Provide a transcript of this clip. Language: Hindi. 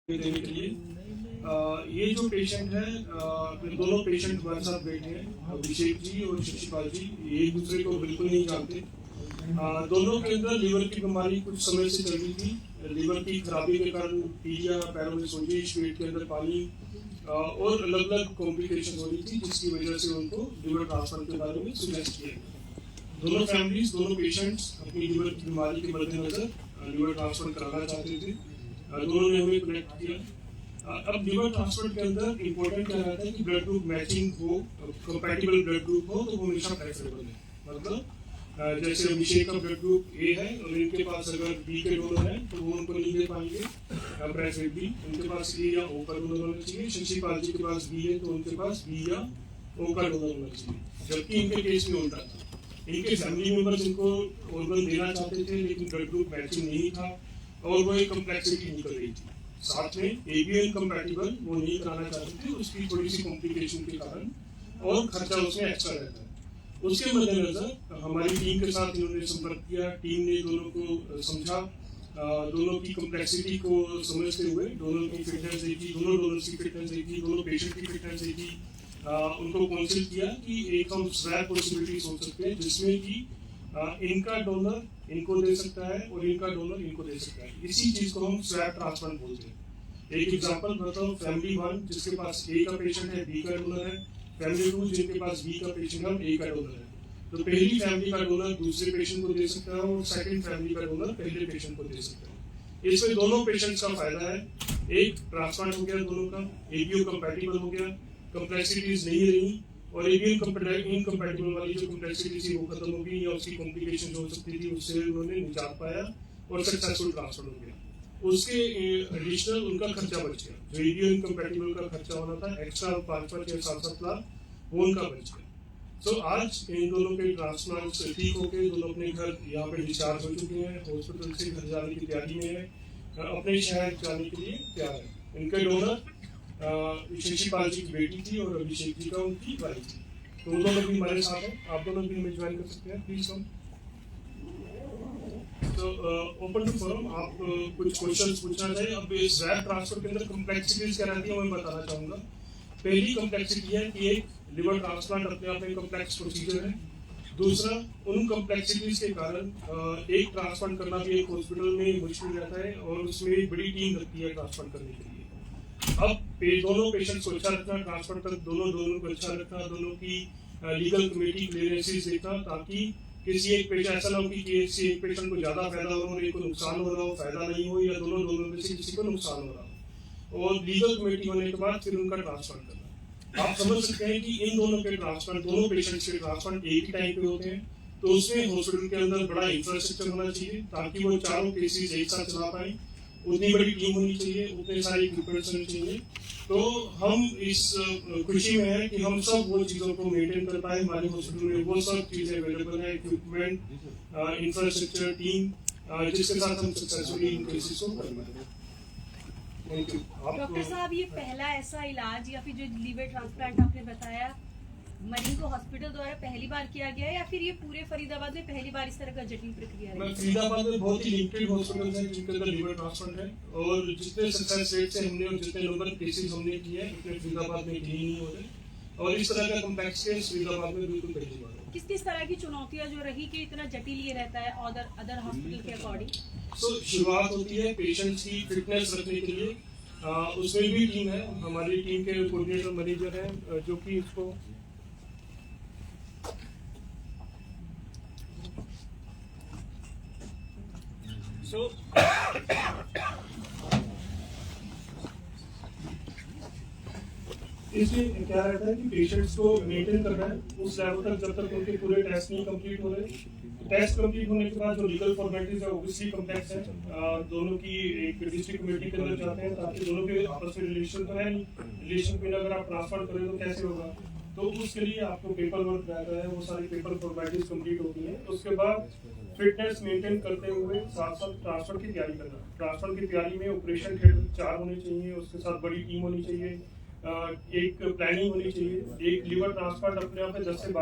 देने के लिए ये जो पेशेंट है दोनों पेशेंट हमारे साथ बैठे हैं, अभिषेक जी और शशिपाल जी। ये एक दूसरे को बिल्कुल नहीं जानते। दोनों के अंदर लीवर की बीमारी कुछ समय से चल रही थी। लीवर की खराबी के कारण पीलिया, पैरों में सोजिश, पेट के अंदर पानी और अलग अलग कॉम्प्लिकेशन हो रही थी, जिसकी वजह से उनको लिवर ट्रांसप्लांट के बारे में सुजेस्ट किया गया। दोनों फैमिलीज, दोनों पेशेंट्स अपनी लीवर की बीमारी के मद्देनजर लिवर ट्रांसप्लांट कराना चाहते थे। दोनों ने हमें कनेक्ट किया। अब लिवर ट्रांसप्लांट के अंदर इम्पोर्टेंट क्या रहता है कि ब्लड ग्रुप मैचिंग हो, कंपैटिबल ब्लड ग्रुप हो, तो वो हमेशा प्रेफरेबल है। मतलब जैसे अभिषेक का ब्लड ग्रुप ए है और इनके पास अगर बी के डोनर है तो वो उनको नहीं दे पाएंगे प्रेफरेबली। उनके पास ए या ओ का डोनर होना चाहिए। शशिपाल जी के पास बी है तो उनके पास बी या ओ का डोनर होना चाहिए। जबकि इनके केस में उल्टा था। इनके फैमिली मेंबर्स इनको ऑर्गन देना चाहते थे, लेकिन ब्लड ग्रुप मैचिंग नहीं था और वो एक कम्प्लेक्सिटी निकल रही थी। साथ में एबीएन कंपैटिबल वो नहीं कराना चाहते थे, उसकी थोड़ी सी कॉम्प्लिकेशन के कारण, और खर्चा उसमें एक्स्ट्रा रहता है। उसके मद्देनजर हमारी टीम के साथ इन्होंने संपर्क किया। टीम ने दोनों को समझा, दोनों की कम्प्लेक्सिटी को समझते हुए दोनों की फिटनेस देखी, दोनों डोनर्स की फिटनेस देखी, दोनों पेशेंट की फिटनेस देखी। उनको काउंसिल किया कि एक हम स्वैप पॉसिबिलिटी सोच सकते हैं, जिसमें कि इनका डोनर इनको दे सकता है और इनका डोनर इनको दे सकता है। इसी चीज को हम स्वैप ट्रांसप्लांट बोलते हैं। एक एग्जांपल बताओ, फैमिली 1 जिसके पास ए का पेशेंट है, बी का डोनर है। फैमिली 2 जिनके पास बी का पेशेंट है, ए का डोनर है। तो पहली फैमिली का डोनर दूसरे पेशेंट को दे सकता है और सेकंड फैमिली का डोनर पहले पेशेंट को दे सकता है। इसमें दोनों पेशेंट्स का फायदा है। एक, ट्रांसप्लांट हो गया दोनों का, एबीओ कंपैटिबल हो गया, कम्प्लेक्सिटीज नहीं रही, और एबीएन इनकम्पैटिबल वाली जो कम्प्लेक्सिटी थी वो खत्म हो गई, या उसकी कॉम्प्लिकेशन जो हो सकती थी उससे उन्होंने निजात पाया और सक्सेसफुल ट्रांसफर हो गया। उसके एडिशनल उनका खर्चा बच गया। जो एबीएन इनकम्पैटिबल का खर्चा होना था एक्स्ट्रा 5-5 या 7-7 लाख, वो उनका बच गया। तो आज इन दोनों के ट्रांसप्लांट ठीक होकर दोनों अपने घर यहाँ पे डिस्चार्ज हो चुके हैं। हॉस्पिटल से घर जाने की तैयारी में है, अपने शहर जाने के लिए तैयार है। इनके डोनर शशिपाल जी की बेटी थी और अभिषेक जी का उनकी वाइफ थी। तो वो दोनों भी हमारे साथ हैं। आप दोनों भी हमें ज्वाइन कर सकते हैं, प्लीज कम। तो ओपन टू फोरम, आप कुछ क्वेश्चंस पूछना चाहिए। अब इस स्वैप ट्रांसफर के अंदर कम्प्लेक्सिटीज क्या रहती है मैं बताना चाहूंगा। पहली कम्प्लेक्सिटी है कि एक लिवर ट्रांसप्लांट अपने आप में कम्प्लेक्स प्रोसीजर है। दूसरा, उन कम्प्लेक्सिटीज के कारण एक ट्रांसप्लांट करना भी एक हॉस्पिटल में मुश्किल रहता है और उसमें एक बड़ी टीम लगती है ट्रांसप्लांट करने के लिए। अब दोनों पेशेंट्स को अच्छा रखना, ट्रांसफर तक दोनों को अच्छा रखना, दोनों की लीगल कमेटी क्लियरेंसेस देखना, ताकि किसी एक पेशेंट ऐसा ना हो कि किसी एक पेशेंट को ज्यादा फायदा हो और एक को नुकसान हो रहा हो, फायदा नहीं हो, या दोनों में से किसी को नुकसान हो रहा हो। और लीगल कमेटी होने के बाद फिर उनका ट्रांसफर करना। आप समझ सकते हैं कि इन दोनों के ट्रांसप्लांट, दोनों पेशेंट्स के ट्रांसप्लांट एक ही टाइम पे होते हैं, तो उसमें हॉस्पिटल के अंदर बड़ा इंफ्रास्ट्रक्चर होना चाहिए ताकि वो चारों केसेस एक साथ चला पाए। उतनी बड़ी टीम होनी चाहिए, उतने सारे इक्विपमेंट्स होने चाहिए। तो हम इस खुशी में है कि हम सब वो चीजों को मेंटेन कर पाए। हमारे हॉस्पिटल में वो सब चीजें अवेलेबल है, इक्विपमेंट, इंफ्रास्ट्रक्चर, टीम, जिसके साथ हम सक्सेसफुली इन केसेस को कर पाए। Thank you. डॉक्टर साहब, ये पहला ऐसा इलाज या फिर जो लीवर ट्रांसप्लांट आपने बताया मरीज को हॉस्पिटल द्वारा पहली बार किया गया, या फिर ये पूरे फरीदाबाद में पहली बार इस तरह का जटिल प्रक्रिया है? फरीदाबाद में बहुत ही लिमिटेड हॉस्पिटल है जिनके अंदर लिवर ट्रांसप्लांट है, और जितने सक्सेस रेट से हमने और जितने नंबर केसेस हमने किए हैं उतने फरीदाबाद में कहीं नहीं हो रहे, और इस तरह का कॉम्प्लेक्स केस फरीदाबाद में बिल्कुल पहली बार है। किस तरह की चुनौतियां जो रही कि इतना जटिल ये रहता है अदर हॉस्पिटल के अकॉर्डिंग? शुरुआत होती है पेशेंट्स की फिटनेस रखने के लिए। उसमें भी टीम है, हमारी टीम के कोऑर्डिनेटर मैनेजर हैं जो कि इसको इसमें क्या रहता है कि पेशेंट्स को मेंटेन करना है उस लेवल तक जब तक उनके पूरे टेस्ट नहीं कंप्लीट हो रहे। टेस्ट कंप्लीट होने के बाद जो लीगल फॉर्मेलिटीज है ऑब्वियसली कॉम्प्लेक्स है। दोनों की एक डिस्ट्रिक्ट कमेटी के अंदर जाते हैं ताकि दोनों के आपस में रिलेशन तो है नहीं, रिलेशन में अगर आप ट्रांसफर करें तो कैसे होगा। तो उसके लिए आपको पेपर वर्क रहता है, वो सारी पेपर फॉर्मेलिटीज कंप्लीट होती है। उसके बाद फिटनेस मेंटेन करते हुए साथ साथ ट्रांसफर की तैयारी करना। ट्रांसफर की तैयारी में ऑपरेशन थिएटर 4 होने चाहिए, उसके साथ बड़ी टीम होनी चाहिए, एक प्लानिंग होनी चाहिए। एक लिवर ट्रांसप्लांट अपने आप में 10 से 12